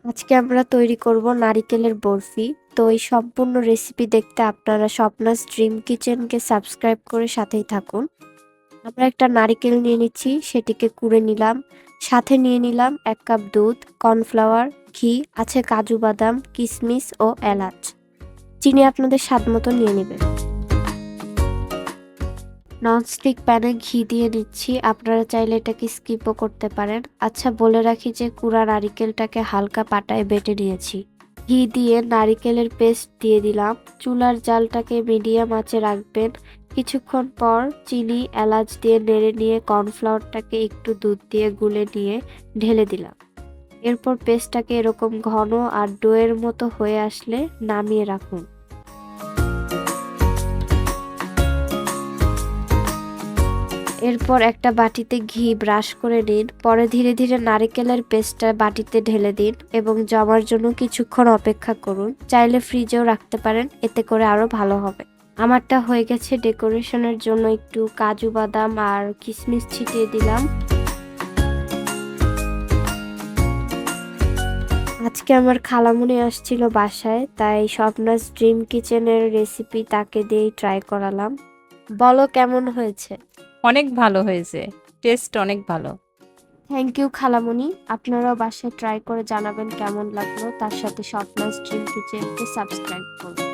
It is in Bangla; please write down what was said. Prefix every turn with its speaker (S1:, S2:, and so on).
S1: আজকে আমরা তৈরি করব নারিকেলের বরফি। তো এই সম্পূর্ণ রেসিপি দেখতে আপনারা স্বপ্নাস ড্রিম কিচেনকে সাবস্ক্রাইব করে সাথেই থাকুন। আমরা একটা নারিকেল নিয়ে নিচ্ছি, সেটিকে কুড়ে নিলাম। সাথে নিয়ে নিলাম 1 কাপ দুধ, কর্নফ্লাওয়ার, ঘি, আছে কাজু বাদাম, কিশমিশ ও এলাচ। চিনি আপনাদের স্বাদ মতো নিয়ে নেবেন। ননস্টিক প্যানে ঘি দিয়ে নিচ্ছি, আপনারা চাইলে এটাকে স্কিপও করতে পারেন। আচ্ছা, বলে রাখি যে কুড়া নারিকেলটাকে হালকা পাটায় বেটে নিয়েছি। ঘি দিয়ে নারিকেলের পেস্ট দিয়ে দিলাম। চুলার জালটাকে মিডিয়াম আঁচে রাখবেন। কিছুক্ষণ পর চিনি, এলাচ দিয়ে নেড়ে নিয়ে কর্নফ্লাওয়ারটাকে একটু দুধ দিয়ে গুলে নিয়ে ঢেলে দিলাম। এরপর পেস্টটাকে এরকম ঘন আর ডোয়ের মতো হয়ে আসলে নামিয়ে রাখুন। এরপর একটা বাটিতে ঘি ব্রাশ করে নিন। পরে ধীরে ধীরে নারকেলের পেস্টটা বাটিতে ঢেলে দিন এবং জমার জন্য কিছুক্ষণ অপেক্ষা করুন। চাইলে ফ্রিজেও রাখতে পারেন, এতে করে আরো ভালো হবে। আমারটা হয়ে গেছে। ডেকোরেশনের জন্য একটু কাজু বাদাম আর কিশমিশ ছিটিয়ে দিলাম। আজকে আমার খালামণি আসছিল বাসায়, তাই স্বপ্নাস ড্রিম কিচেনের রেসিপি তাকে দিয়েই ট্রাই করালাম। বলো কেমন হয়েছে?
S2: অনেক ভালো হয়েছে। টেস্ট অনেক ভালো।
S1: থ্যাংক ইউ খালামণি। আপনারাও বাসায় ট্রাই করে জানাবেন কেমন লাগলো। তার সাথে স্বপ্নাস ড্রিম কিচেনকে সাবস্ক্রাইব করুন।